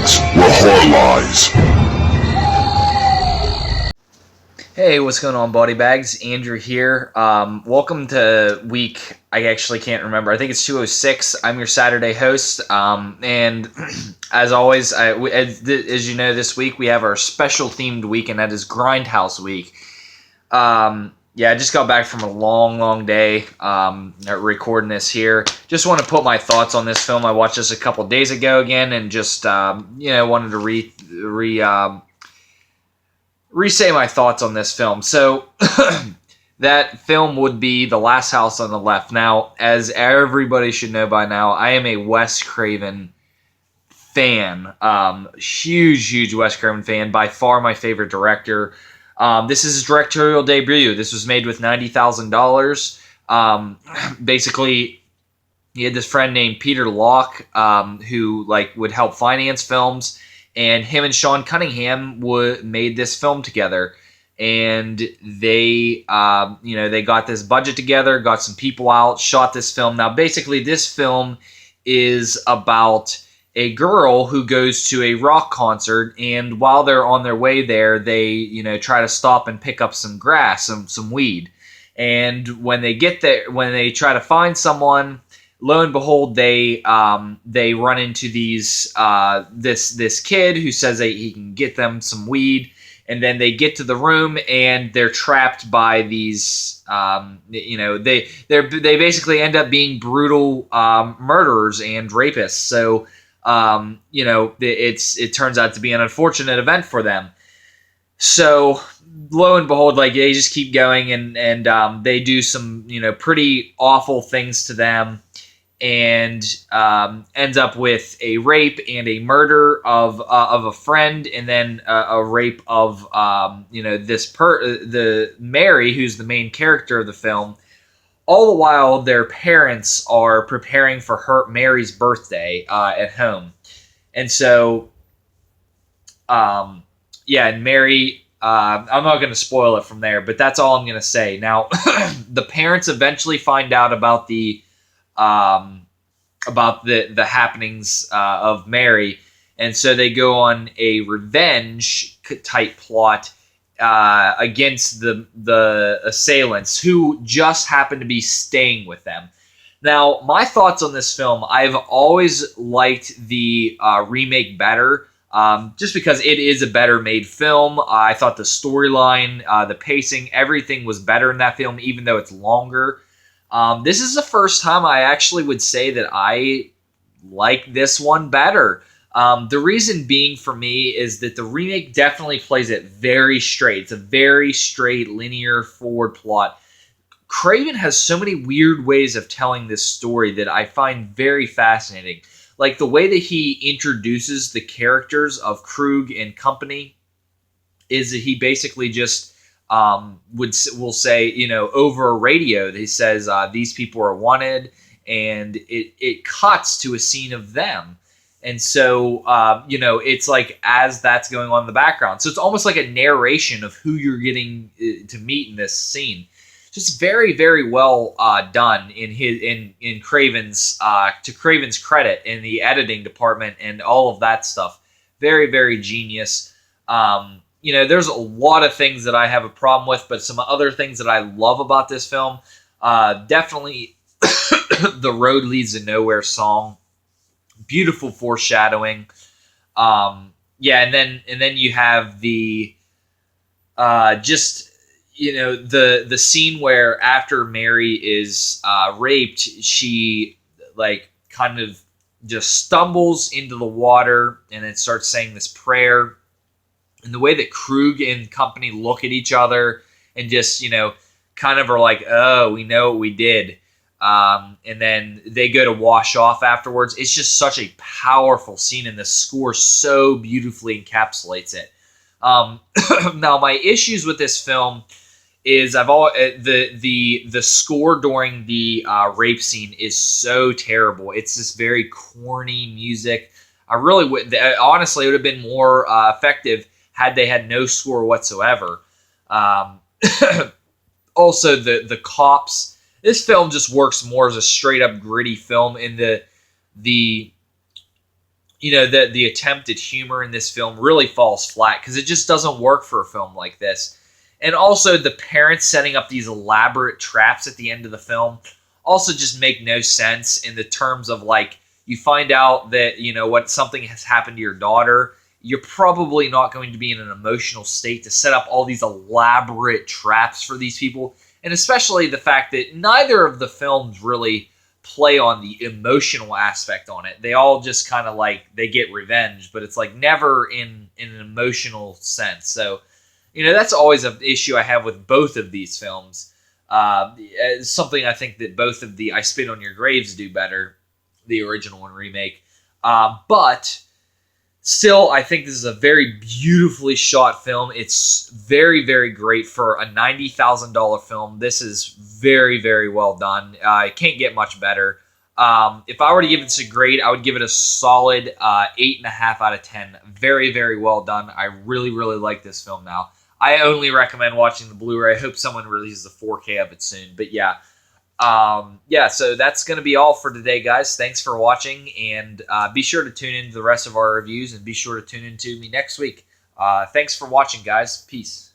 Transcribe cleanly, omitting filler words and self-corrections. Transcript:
BodyBags, where heart lies. Hey, what's going on, BodyBags? Andrew here. Welcome to week, I actually can't remember. I think it's 206. I'm your Saturday host. And as always, as you know, this week we have our special themed week, and that is Grindhouse week. I just got back from a long day recording this here. Just want to put my thoughts on this film. I watched this a couple days ago again, and just wanted to re-say my thoughts on this film. So that film would be The Last House on the Left. Now, as everybody should know by now, I am a Wes Craven fan. Huge Wes Craven fan. By far my favorite director. This is his directorial debut. This was made with $90,000. Basically, he had this friend named Peter Locke who would help finance films. And him and Sean Cunningham made this film together, and they got this budget together, got some people out, shot this film. Now, basically, this film is about a girl who goes to a rock concert, and while they're on their way there, they try to stop and pick up some grass, some weed. And when they get there, when they try to find someone, lo and behold, they run into this kid who says that he can get them some weed, and then they get to the room and they're trapped by these they basically end up being brutal murderers and rapists. So it turns out to be an unfortunate event for them. So lo and behold, they just keep going, and they do some pretty awful things to them. And ends up with a rape and a murder of a friend, and then a rape of the Mary, who's the main character of the film. All the while, their parents are preparing for Mary's birthday at home, and so and Mary. I'm not going to spoil it from there, but that's all I'm going to say. Now, the parents eventually find out about the happenings of Mary, and so they go on a revenge type plot against the assailants, who just happen to be staying with them. Now, my thoughts on this film: I've always liked the remake better, just because it is a better made film. I thought the storyline, the pacing, everything was better in that film, even though it's longer. This is the first time I actually would say that I like this one better. The reason being, for me, is that the remake definitely plays it very straight. It's a very straight, linear, forward plot. Craven has so many weird ways of telling this story that I find very fascinating. Like the way that he introduces the characters of Krug and company is that he basically just will say, over a radio, he says, these people are wanted, and it cuts to a scene of them. And so, it's like as that's going on in the background. So it's almost like a narration of who you're getting to meet in this scene. Just very, very well done in Craven's, to Craven's credit, in the editing department and all of that stuff. Very, very genius. There's a lot of things that I have a problem with, but some other things that I love about this film, definitely the Road Leads to Nowhere song, beautiful foreshadowing. And then you have the the scene where after Mary is raped, she kind of just stumbles into the water and then starts saying this prayer. And the way that Krug and company look at each other and just, kind of are like, oh, we know what we did. And then they go to wash off afterwards. It's just such a powerful scene, and the score so beautifully encapsulates it. Now, my issues with this film is the score during the rape scene is so terrible. It's this very corny music. I really would, honestly, it would have been more effective had they had no score whatsoever. Also, the cops. This film just works more as a straight up gritty film. In the the attempt at humor in this film really falls flat because it just doesn't work for a film like this. And also the parents setting up these elaborate traps at the end of the film also just make no sense in the terms of like, you find out that, what something has happened to your daughter, you're probably not going to be in an emotional state to set up all these elaborate traps for these people. And especially the fact that neither of the films really play on the emotional aspect on it. They all just kind of like, they get revenge, but it's like never in an emotional sense. So, that's always an issue I have with both of these films. It's something I think that both of the I Spit on Your Graves do better, the original and remake. But still, I think this is a very beautifully shot film. It's very, very great for a $90,000 film. This is very, very well done. It can't get much better. If I were to give this a grade, I would give it a solid 8.5 out of 10. Very, very well done. I really, really like this film now. I only recommend watching the Blu-ray. I hope someone releases a 4K of it soon. But yeah. So that's going to be all for today, guys. Thanks for watching, and be sure to tune in to the rest of our reviews, and be sure to tune in to me next week. Thanks for watching, guys. Peace.